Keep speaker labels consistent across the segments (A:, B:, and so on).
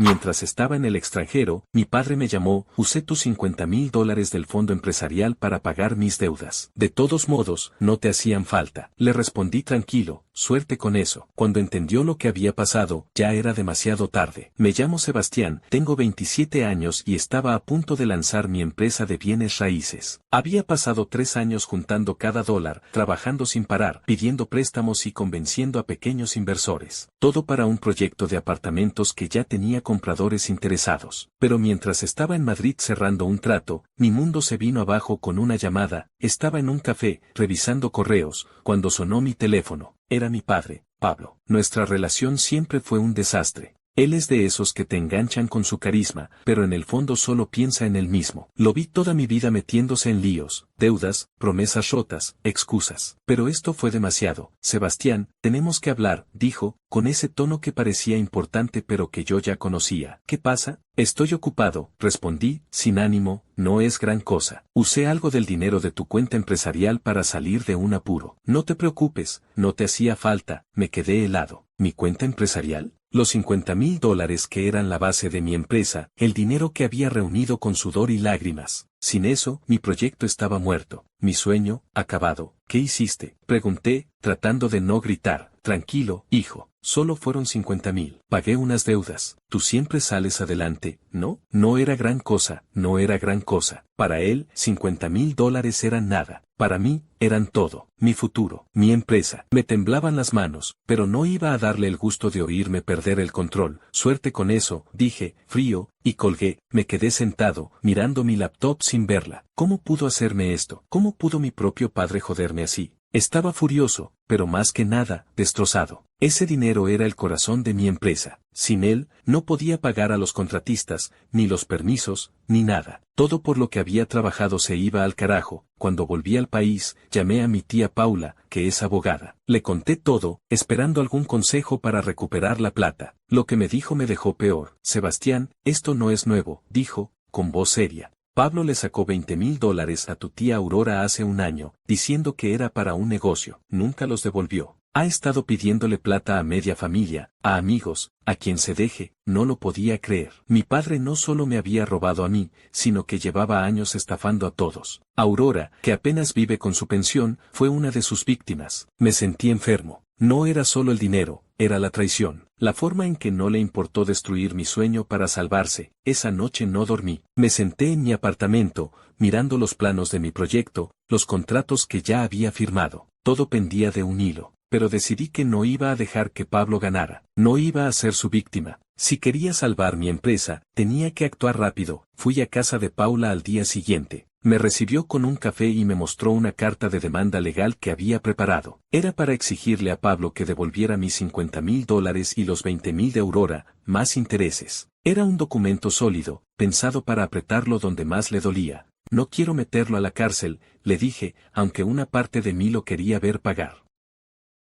A: Mientras estaba en el extranjero, mi padre me llamó, usé tus $50,000 del fondo empresarial para pagar mis deudas. De todos modos, no te hacían falta. Le respondí tranquilo, suerte con eso. Cuando entendió lo que había pasado, ya era demasiado tarde. Me llamo Sebastián, tengo 27 años y estaba a punto de lanzar mi empresa de bienes raíces. Había pasado 3 años juntando cada dólar, trabajando sin parar, pidiendo préstamos y convenciendo a pequeños inversores. Todo para un proyecto de apartamentos que ya tenía compradores interesados. Pero mientras estaba en Madrid cerrando un trato, mi mundo se vino abajo con una llamada. Estaba en un café, revisando correos, cuando sonó mi teléfono. Era mi padre, Pablo. Nuestra relación siempre fue un desastre. Él es de esos que te enganchan con su carisma, pero en el fondo solo piensa en él mismo. Lo vi toda mi vida metiéndose en líos, deudas, promesas rotas, excusas. Pero esto fue demasiado. Sebastián, tenemos que hablar, dijo, con ese tono que parecía importante pero que yo ya conocía. ¿Qué pasa? Estoy ocupado, respondí, sin ánimo, no es gran cosa. Usé algo del dinero de tu cuenta empresarial para salir de un apuro. No te preocupes, no te hacía falta, me quedé helado. ¿Mi cuenta empresarial? Los $50,000 que eran la base de mi empresa, el dinero que había reunido con sudor y lágrimas. Sin eso, mi proyecto estaba muerto, mi sueño, acabado. ¿Qué hiciste?, pregunté, tratando de no gritar. Tranquilo, hijo, solo fueron 50,000. Pagué unas deudas. Tú siempre sales adelante, ¿no? No era gran cosa, no era gran cosa. Para él, $50,000 eran nada. Para mí, eran todo, mi futuro, mi empresa. Me temblaban las manos, pero no iba a darle el gusto de oírme perder el control. Suerte con eso, dije, frío, y colgué. Me quedé sentado, mirando mi laptop sin verla. ¿Cómo pudo hacerme esto? ¿Cómo pudo mi propio padre joderme así? Estaba furioso, pero más que nada, destrozado. Ese dinero era el corazón de mi empresa. Sin él, no podía pagar a los contratistas, ni los permisos, ni nada. Todo por lo que había trabajado se iba al carajo. Cuando volví al país, llamé a mi tía Paula, que es abogada. Le conté todo, esperando algún consejo para recuperar la plata. Lo que me dijo me dejó peor. Sebastián, esto no es nuevo, dijo, con voz seria. Pablo le sacó $20,000 a tu tía Aurora hace un año, diciendo que era para un negocio. Nunca los devolvió. Ha estado pidiéndole plata a media familia, a amigos, a quien se deje. No lo podía creer. Mi padre no solo me había robado a mí, sino que llevaba años estafando a todos. Aurora, que apenas vive con su pensión, fue una de sus víctimas. Me sentí enfermo. No era solo el dinero, era la traición. La forma en que no le importó destruir mi sueño para salvarse. Esa noche no dormí. Me senté en mi apartamento, mirando los planos de mi proyecto, los contratos que ya había firmado. Todo pendía de un hilo. Pero decidí que no iba a dejar que Pablo ganara. No iba a ser su víctima. Si quería salvar mi empresa, tenía que actuar rápido. Fui a casa de Paula al día siguiente. Me recibió con un café y me mostró una carta de demanda legal que había preparado. Era para exigirle a Pablo que devolviera mis $50,000 y los 20,000 de Aurora, más intereses. Era un documento sólido, pensado para apretarlo donde más le dolía. No quiero meterlo a la cárcel, le dije, aunque una parte de mí lo quería ver pagar.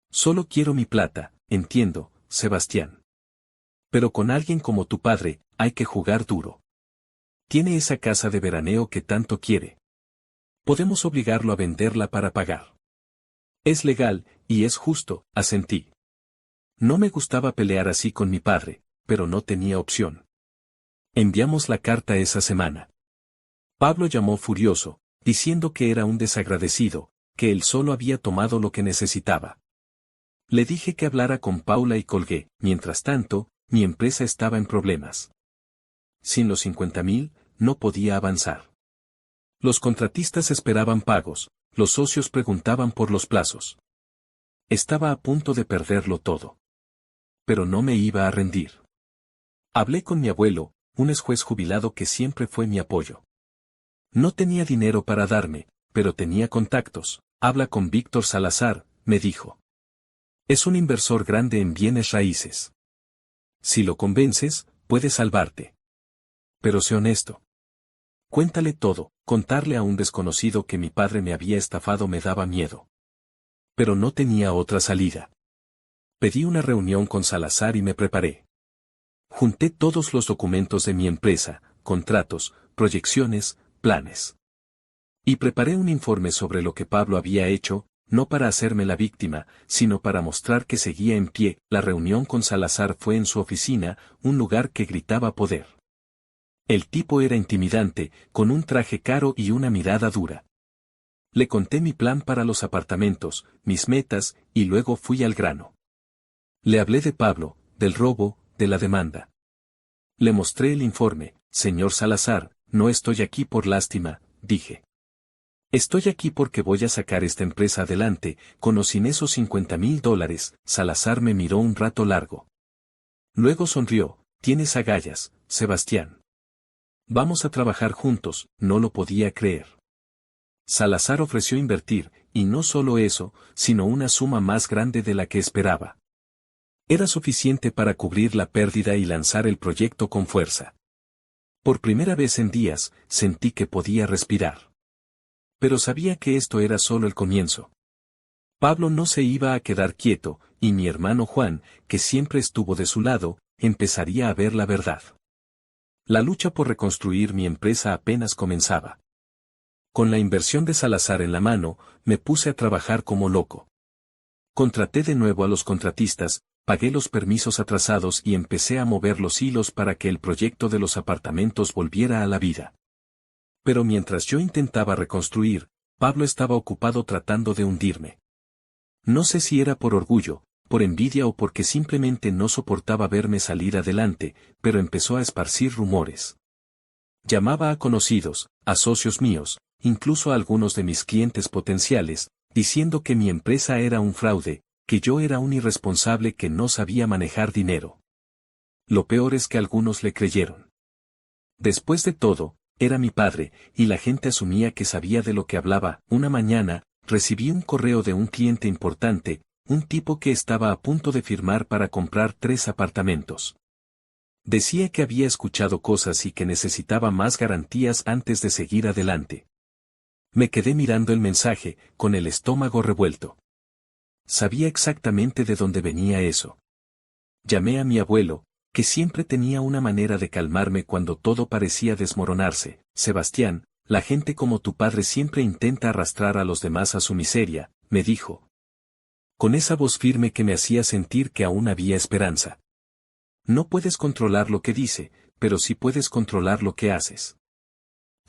A: Solo quiero mi plata, entiendo, Sebastián. Pero con alguien como tu padre, hay que jugar duro. Tiene esa casa de veraneo que tanto quiere. Podemos obligarlo a venderla para pagar. Es legal, y es justo, asentí. No me gustaba pelear así con mi padre, pero no tenía opción. Enviamos la carta esa semana. Pablo llamó furioso, diciendo que era un desagradecido, que él solo había tomado lo que necesitaba. Le dije que hablara con Paula y colgué. Mientras tanto, mi empresa estaba en problemas. Sin los 50,000, no podía avanzar. Los contratistas esperaban pagos, los socios preguntaban por los plazos. Estaba a punto de perderlo todo. Pero no me iba a rendir. Hablé con mi abuelo, un ex juez jubilado que siempre fue mi apoyo. No tenía dinero para darme, pero tenía contactos. Habla con Víctor Salazar, me dijo. Es un inversor grande en bienes raíces. Si lo convences, puede salvarte. Pero sé honesto. Cuéntale todo. Contarle a un desconocido que mi padre me había estafado me daba miedo. Pero no tenía otra salida. Pedí una reunión con Salazar y me preparé. Junté todos los documentos de mi empresa, contratos, proyecciones, planes. Y preparé un informe sobre lo que Pablo había hecho, no para hacerme la víctima, sino para mostrar que seguía en pie. La reunión con Salazar fue en su oficina, un lugar que gritaba poder. El tipo era intimidante, con un traje caro y una mirada dura. Le conté mi plan para los apartamentos, mis metas, y luego fui al grano. Le hablé de Pablo, del robo, de la demanda. Le mostré el informe. Señor Salazar, no estoy aquí por lástima, dije. Estoy aquí porque voy a sacar esta empresa adelante, con o sin esos $50,000. Salazar me miró un rato largo. Luego sonrió. Tienes agallas, Sebastián. Vamos a trabajar juntos. No lo podía creer. Salazar ofreció invertir, y no solo eso, sino una suma más grande de la que esperaba. Era suficiente para cubrir la pérdida y lanzar el proyecto con fuerza. Por primera vez en días, sentí que podía respirar. Pero sabía que esto era solo el comienzo. Pablo no se iba a quedar quieto, y mi hermano Juan, que siempre estuvo de su lado, empezaría a ver la verdad. La lucha por reconstruir mi empresa apenas comenzaba. Con la inversión de Salazar en la mano, me puse a trabajar como loco. Contraté de nuevo a los contratistas, pagué los permisos atrasados y empecé a mover los hilos para que el proyecto de los apartamentos volviera a la vida. Pero mientras yo intentaba reconstruir, Pablo estaba ocupado tratando de hundirme. No sé si era por orgullo, por envidia o porque simplemente no soportaba verme salir adelante, pero empezó a esparcir rumores. Llamaba a conocidos, a socios míos, incluso a algunos de mis clientes potenciales, diciendo que mi empresa era un fraude, que yo era un irresponsable que no sabía manejar dinero. Lo peor es que algunos le creyeron. Después de todo, era mi padre, y la gente asumía que sabía de lo que hablaba. Una mañana, recibí un correo de un cliente importante, un tipo que estaba a punto de firmar para comprar 3 apartamentos. Decía que había escuchado cosas y que necesitaba más garantías antes de seguir adelante. Me quedé mirando el mensaje, con el estómago revuelto. Sabía exactamente de dónde venía eso. Llamé a mi abuelo, que siempre tenía una manera de calmarme cuando todo parecía desmoronarse. Sebastián, la gente como tu padre siempre intenta arrastrar a los demás a su miseria, me dijo. Con esa voz firme que me hacía sentir que aún había esperanza. No puedes controlar lo que dice, pero sí puedes controlar lo que haces.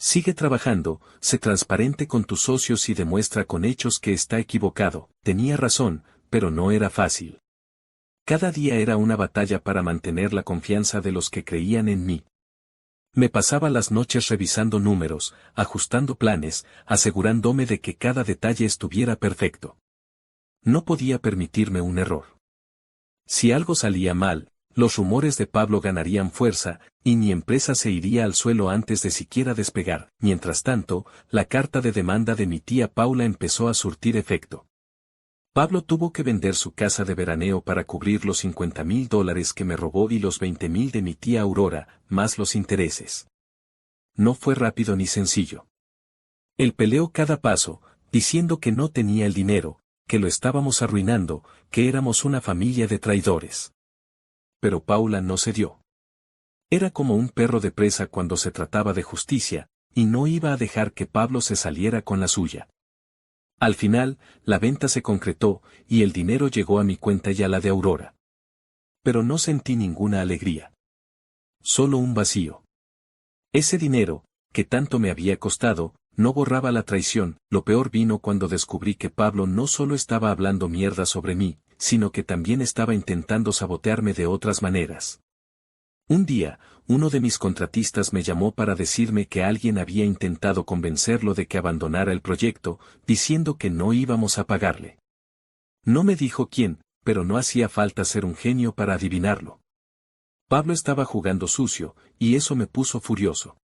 A: Sigue trabajando, sé transparente con tus socios y demuestra con hechos que está equivocado. Tenía razón, pero no era fácil. Cada día era una batalla para mantener la confianza de los que creían en mí. Me pasaba las noches revisando números, ajustando planes, asegurándome de que cada detalle estuviera perfecto. No podía permitirme un error. Si algo salía mal, los rumores de Pablo ganarían fuerza, y mi empresa se iría al suelo antes de siquiera despegar. Mientras tanto, la carta de demanda de mi tía Paula empezó a surtir efecto. Pablo tuvo que vender su casa de veraneo para cubrir los $50,000 que me robó y los $20,000 de mi tía Aurora, más los intereses. No fue rápido ni sencillo. Él peleó cada paso, diciendo que no tenía el dinero, que lo estábamos arruinando, que éramos una familia de traidores. Pero Paula no cedió. Era como un perro de presa cuando se trataba de justicia, y no iba a dejar que Pablo se saliera con la suya. Al final, la venta se concretó, y el dinero llegó a mi cuenta y a la de Aurora. Pero no sentí ninguna alegría. Solo un vacío. Ese dinero, que tanto me había costado, no borraba la traición. Lo peor vino cuando descubrí que Pablo no solo estaba hablando mierda sobre mí, sino que también estaba intentando sabotearme de otras maneras. Un día, uno de mis contratistas me llamó para decirme que alguien había intentado convencerlo de que abandonara el proyecto, diciendo que no íbamos a pagarle. No me dijo quién, pero no hacía falta ser un genio para adivinarlo. Pablo estaba jugando sucio, y eso me puso furioso.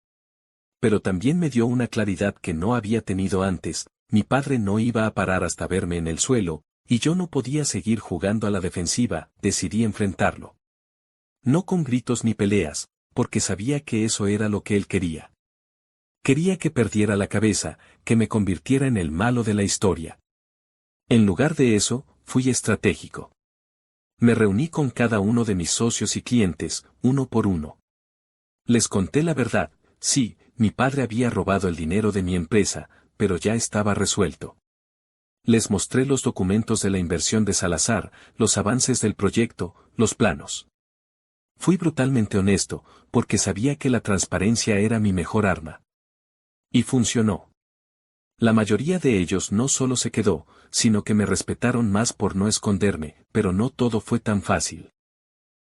A: Pero también me dio una claridad que no había tenido antes. Mi padre no iba a parar hasta verme en el suelo, y yo no podía seguir jugando a la defensiva. Decidí enfrentarlo. No con gritos ni peleas, porque sabía que eso era lo que él quería. Quería que perdiera la cabeza, que me convirtiera en el malo de la historia. En lugar de eso, fui estratégico. Me reuní con cada uno de mis socios y clientes, uno por uno. Les conté la verdad. Sí, mi padre había robado el dinero de mi empresa, pero ya estaba resuelto. Les mostré los documentos de la inversión de Salazar, los avances del proyecto, los planos. Fui brutalmente honesto, porque sabía que la transparencia era mi mejor arma. Y funcionó. La mayoría de ellos no solo se quedó, sino que me respetaron más por no esconderme, pero no todo fue tan fácil.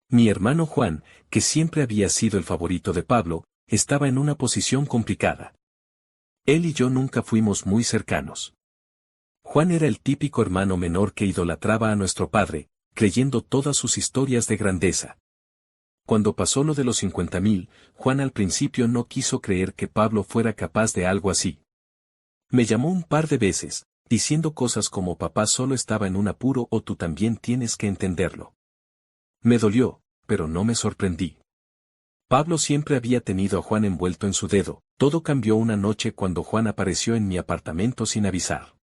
A: Mi hermano Juan, que siempre había sido el favorito de Pablo, estaba en una posición complicada. Él y yo nunca fuimos muy cercanos. Juan era el típico hermano menor que idolatraba a nuestro padre, creyendo todas sus historias de grandeza. Cuando pasó lo de los 50.000, Juan al principio no quiso creer que Pablo fuera capaz de algo así. Me llamó un par de veces, diciendo cosas como papá solo estaba en un apuro o tú también tienes que entenderlo. Me dolió, pero no me sorprendí. Pablo siempre había tenido a Juan envuelto en su dedo. Todo cambió una noche cuando Juan apareció en mi apartamento sin avisar.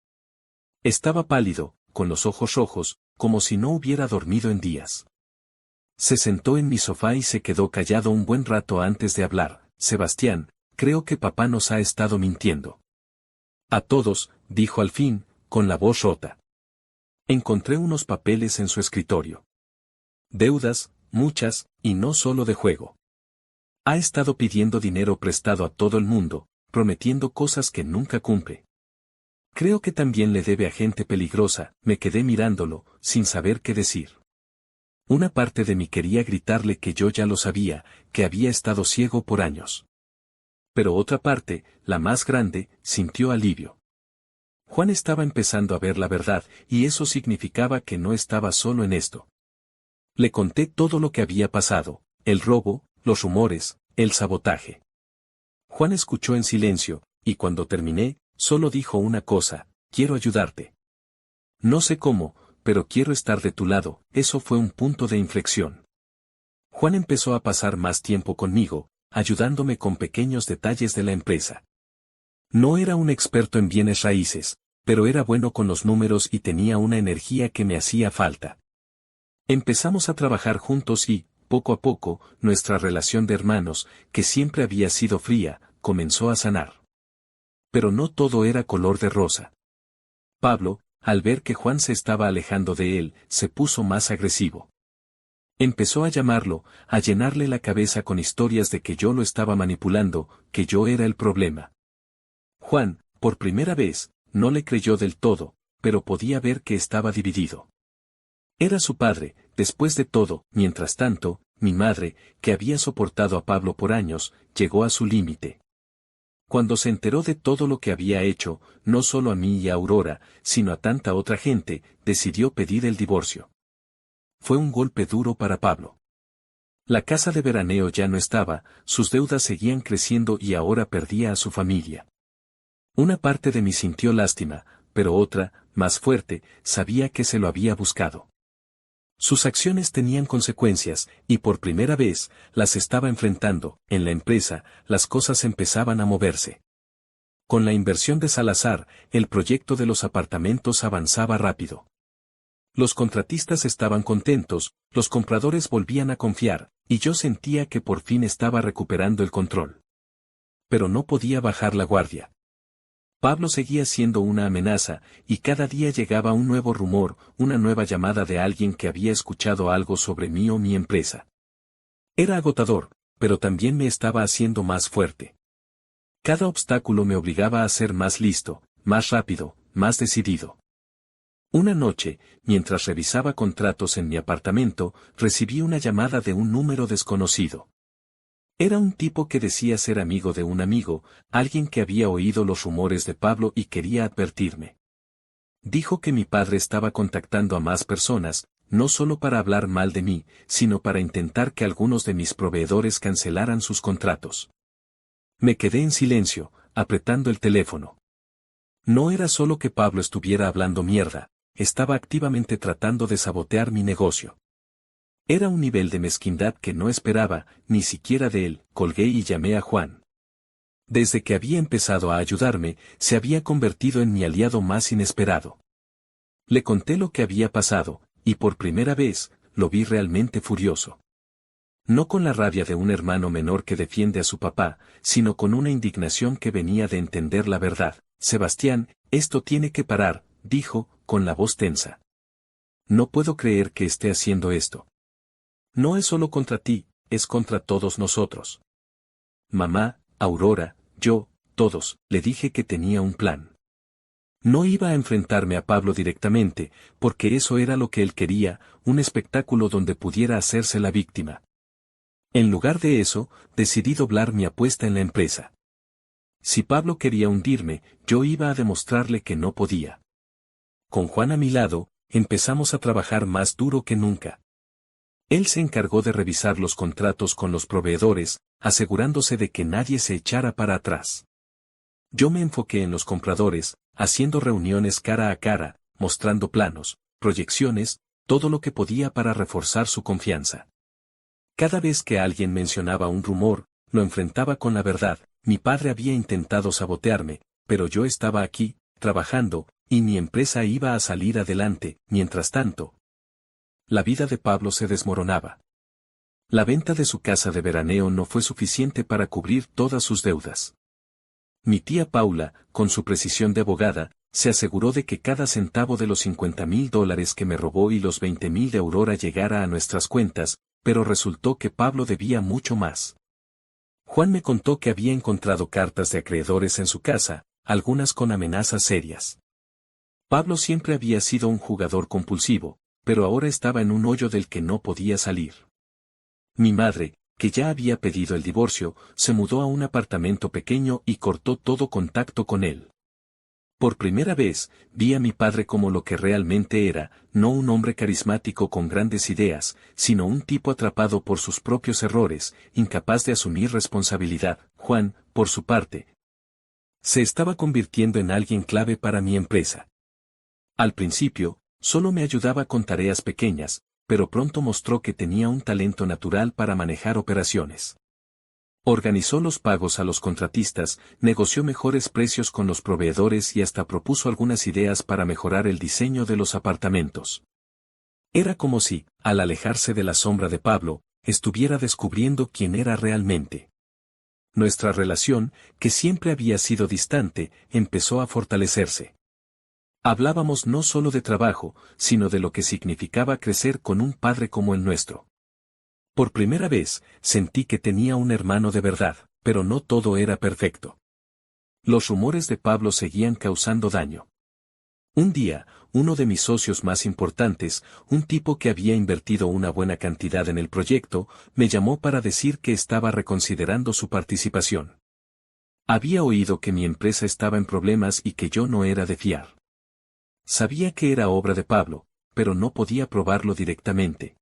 A: Estaba pálido, con los ojos rojos, como si no hubiera dormido en días. Se sentó en mi sofá y se quedó callado un buen rato antes de hablar. Sebastián, creo que papá nos ha estado mintiendo. A todos, dijo al fin, con la voz rota. Encontré unos papeles en su escritorio. Deudas, muchas, y no solo de juego. Ha estado pidiendo dinero prestado a todo el mundo, prometiendo cosas que nunca cumple. Creo que también le debe a gente peligrosa. Me quedé mirándolo, sin saber qué decir. Una parte de mí quería gritarle que yo ya lo sabía, que había estado ciego por años. Pero otra parte, la más grande, sintió alivio. Juan estaba empezando a ver la verdad, y eso significaba que no estaba solo en esto. Le conté todo lo que había pasado, el robo, los rumores, el sabotaje. Juan escuchó en silencio, y cuando terminé, solo dijo una cosa: quiero ayudarte. No sé cómo, pero quiero estar de tu lado. Eso fue un punto de inflexión. Juan empezó a pasar más tiempo conmigo, ayudándome con pequeños detalles de la empresa. No era un experto en bienes raíces, pero era bueno con los números y tenía una energía que me hacía falta. Empezamos a trabajar juntos y, poco a poco, nuestra relación de hermanos, que siempre había sido fría, comenzó a sanar. Pero no todo era color de rosa. Pablo, al ver que Juan se estaba alejando de él, se puso más agresivo. Empezó a llamarlo, a llenarle la cabeza con historias de que yo lo estaba manipulando, que yo era el problema. Juan, por primera vez, no le creyó del todo, pero podía ver que estaba dividido. Era su padre, después de todo. Mientras tanto, mi madre, que había soportado a Pablo por años, llegó a su límite. Cuando se enteró de todo lo que había hecho, no solo a mí y a Aurora, sino a tanta otra gente, decidió pedir el divorcio. Fue un golpe duro para Pablo. La casa de veraneo ya no estaba, sus deudas seguían creciendo y ahora perdía a su familia. Una parte de mí sintió lástima, pero otra, más fuerte, sabía que se lo había buscado. Sus acciones tenían consecuencias, y por primera vez, las estaba enfrentando. En la empresa, las cosas empezaban a moverse. Con la inversión de Salazar, el proyecto de los apartamentos avanzaba rápido. Los contratistas estaban contentos, los compradores volvían a confiar, y yo sentía que por fin estaba recuperando el control. Pero no podía bajar la guardia. Pablo seguía siendo una amenaza, y cada día llegaba un nuevo rumor, una nueva llamada de alguien que había escuchado algo sobre mí o mi empresa. Era agotador, pero también me estaba haciendo más fuerte. Cada obstáculo me obligaba a ser más listo, más rápido, más decidido. Una noche, mientras revisaba contratos en mi apartamento, recibí una llamada de un número desconocido. Era un tipo que decía ser amigo de un amigo, alguien que había oído los rumores de Pablo y quería advertirme. Dijo que mi padre estaba contactando a más personas, no solo para hablar mal de mí, sino para intentar que algunos de mis proveedores cancelaran sus contratos. Me quedé en silencio, apretando el teléfono. No era solo que Pablo estuviera hablando mierda, estaba activamente tratando de sabotear mi negocio. Era un nivel de mezquindad que no esperaba, ni siquiera de él. Colgué y llamé a Juan. Desde que había empezado a ayudarme, se había convertido en mi aliado más inesperado. Le conté lo que había pasado, y por primera vez, lo vi realmente furioso. No con la rabia de un hermano menor que defiende a su papá, sino con una indignación que venía de entender la verdad. Sebastián, esto tiene que parar, dijo, con la voz tensa. No puedo creer que esté haciendo esto. No es solo contra ti, es contra todos nosotros. Mamá, Aurora, yo, todos, le dije que tenía un plan. No iba a enfrentarme a Pablo directamente, porque eso era lo que él quería, un espectáculo donde pudiera hacerse la víctima. En lugar de eso, decidí doblar mi apuesta en la empresa. Si Pablo quería hundirme, yo iba a demostrarle que no podía. Con Juan a mi lado, empezamos a trabajar más duro que nunca. Él se encargó de revisar los contratos con los proveedores, asegurándose de que nadie se echara para atrás. Yo me enfoqué en los compradores, haciendo reuniones cara a cara, mostrando planos, proyecciones, todo lo que podía para reforzar su confianza. Cada vez que alguien mencionaba un rumor, lo enfrentaba con la verdad. Mi padre había intentado sabotearme, pero yo estaba aquí, trabajando, y mi empresa iba a salir adelante. Mientras tanto, la vida de Pablo se desmoronaba. La venta de su casa de veraneo no fue suficiente para cubrir todas sus deudas. Mi tía Paula, con su precisión de abogada, se aseguró de que cada centavo de los $50,000 que me robó y los 20,000 de Aurora llegara a nuestras cuentas, pero resultó que Pablo debía mucho más. Juan me contó que había encontrado cartas de acreedores en su casa, algunas con amenazas serias. Pablo siempre había sido un jugador compulsivo, pero ahora estaba en un hoyo del que no podía salir. Mi madre, que ya había pedido el divorcio, se mudó a un apartamento pequeño y cortó todo contacto con él. Por primera vez, vi a mi padre como lo que realmente era, no un hombre carismático con grandes ideas, sino un tipo atrapado por sus propios errores, incapaz de asumir responsabilidad. Juan, por su parte, se estaba convirtiendo en alguien clave para mi empresa. Al principio, solo me ayudaba con tareas pequeñas, pero pronto mostró que tenía un talento natural para manejar operaciones. Organizó los pagos a los contratistas, negoció mejores precios con los proveedores y hasta propuso algunas ideas para mejorar el diseño de los apartamentos. Era como si, al alejarse de la sombra de Pablo, estuviera descubriendo quién era realmente. Nuestra relación, que siempre había sido distante, empezó a fortalecerse. Hablábamos no solo de trabajo, sino de lo que significaba crecer con un padre como el nuestro. Por primera vez, sentí que tenía un hermano de verdad, pero no todo era perfecto. Los rumores de Pablo seguían causando daño. Un día, uno de mis socios más importantes, un tipo que había invertido una buena cantidad en el proyecto, me llamó para decir que estaba reconsiderando su participación. Había oído que mi empresa estaba en problemas y que yo no era de fiar. Sabía que era obra de Pablo, pero no podía probarlo directamente.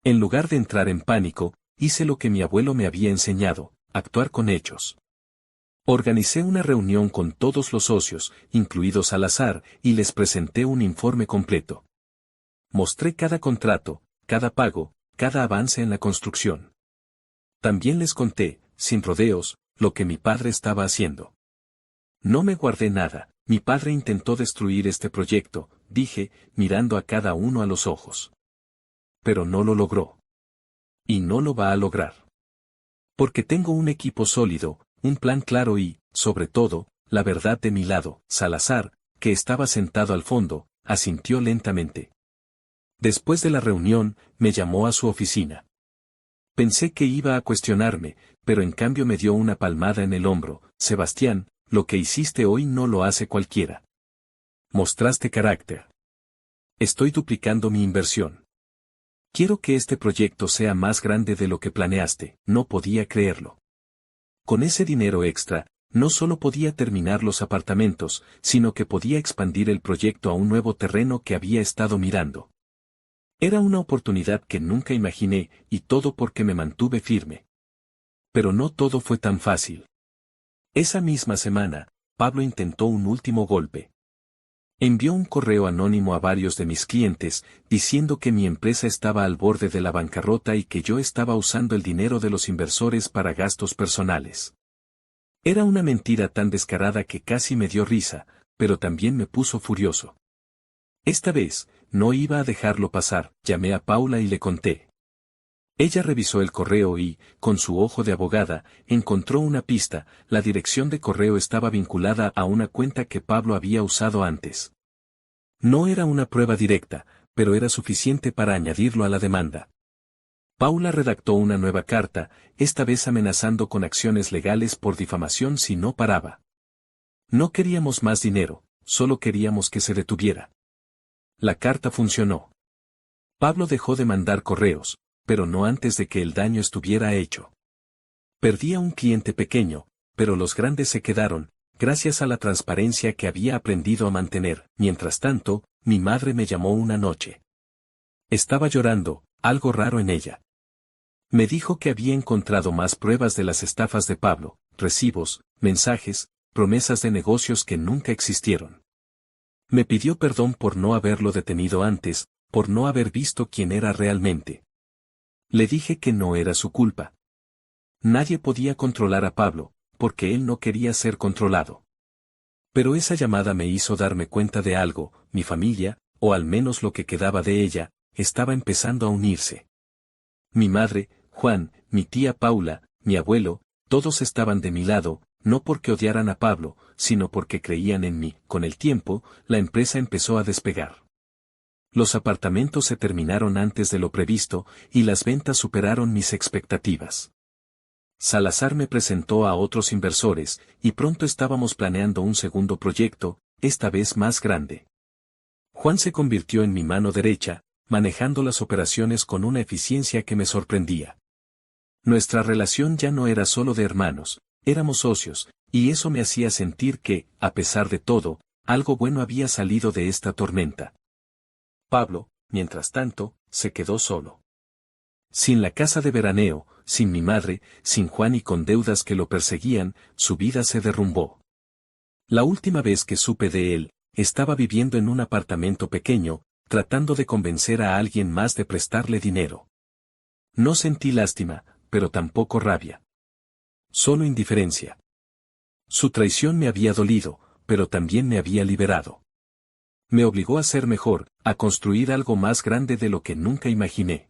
A: En lugar de entrar en pánico, hice lo que mi abuelo me había enseñado, actuar con hechos. Organicé una reunión con todos los socios, incluidos Salazar, y les presenté un informe completo. Mostré cada contrato, cada pago, cada avance en la construcción. También les conté, sin rodeos, lo que mi padre estaba haciendo. No me guardé nada. Mi padre intentó destruir este proyecto, dije, mirando a cada uno a los ojos. Pero no lo logró. Y no lo va a lograr. Porque tengo un equipo sólido, un plan claro y, sobre todo, la verdad de mi lado. Salazar, que estaba sentado al fondo, asintió lentamente. Después de la reunión, me llamó a su oficina. Pensé que iba a cuestionarme, pero en cambio me dio una palmada en el hombro. Sebastián, lo que hiciste hoy no lo hace cualquiera. Mostraste carácter. Estoy duplicando mi inversión. Quiero que este proyecto sea más grande de lo que planeaste. No podía creerlo. Con ese dinero extra, no solo podía terminar los apartamentos, sino que podía expandir el proyecto a un nuevo terreno que había estado mirando. Era una oportunidad que nunca imaginé, y todo porque me mantuve firme. Pero no todo fue tan fácil. Esa misma semana, Pablo intentó un último golpe. Envió un correo anónimo a varios de mis clientes, diciendo que mi empresa estaba al borde de la bancarrota y que yo estaba usando el dinero de los inversores para gastos personales. Era una mentira tan descarada que casi me dio risa, pero también me puso furioso. Esta vez, no iba a dejarlo pasar. Llamé a Paula y le conté. Ella revisó el correo y, con su ojo de abogada, encontró una pista. La dirección de correo estaba vinculada a una cuenta que Pablo había usado antes. No era una prueba directa, pero era suficiente para añadirlo a la demanda. Paula redactó una nueva carta, esta vez amenazando con acciones legales por difamación si no paraba. No queríamos más dinero, solo queríamos que se detuviera. La carta funcionó. Pablo dejó de mandar correos, pero no antes de que el daño estuviera hecho. Perdía un cliente pequeño, pero los grandes se quedaron, gracias a la transparencia que había aprendido a mantener. Mientras tanto, mi madre me llamó una noche. Estaba llorando, algo raro en ella. Me dijo que había encontrado más pruebas de las estafas de Pablo, recibos, mensajes, promesas de negocios que nunca existieron. Me pidió perdón por no haberlo detenido antes, por no haber visto quién era realmente. Le dije que no era su culpa. Nadie podía controlar a Pablo, porque él no quería ser controlado. Pero esa llamada me hizo darme cuenta de algo: mi familia, o al menos lo que quedaba de ella, estaba empezando a unirse. Mi madre, Juan, mi tía Paula, mi abuelo, todos estaban de mi lado, no porque odiaran a Pablo, sino porque creían en mí. Con el tiempo, la empresa empezó a despegar. Los apartamentos se terminaron antes de lo previsto, y las ventas superaron mis expectativas. Salazar me presentó a otros inversores, y pronto estábamos planeando un segundo proyecto, esta vez más grande. Juan se convirtió en mi mano derecha, manejando las operaciones con una eficiencia que me sorprendía. Nuestra relación ya no era solo de hermanos, éramos socios, y eso me hacía sentir que, a pesar de todo, algo bueno había salido de esta tormenta. Pablo, mientras tanto, se quedó solo. Sin la casa de veraneo, sin mi madre, sin Juan y con deudas que lo perseguían, su vida se derrumbó. La última vez que supe de él, estaba viviendo en un apartamento pequeño, tratando de convencer a alguien más de prestarle dinero. No sentí lástima, pero tampoco rabia. Solo indiferencia. Su traición me había dolido, pero también me había liberado. Me obligó a ser mejor, a construir algo más grande de lo que nunca imaginé.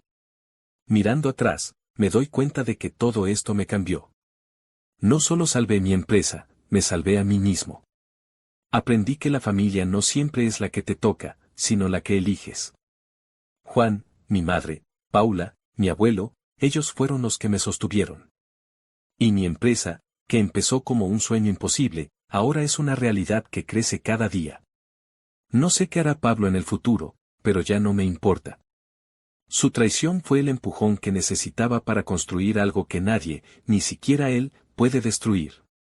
A: Mirando atrás, me doy cuenta de que todo esto me cambió. No solo salvé mi empresa, me salvé a mí mismo. Aprendí que la familia no siempre es la que te toca, sino la que eliges. Juan, mi madre, Paula, mi abuelo, ellos fueron los que me sostuvieron. Y mi empresa, que empezó como un sueño imposible, ahora es una realidad que crece cada día. No sé qué hará Pablo en el futuro, pero ya no me importa. Su traición fue el empujón que necesitaba para construir algo que nadie, ni siquiera él, puede destruir.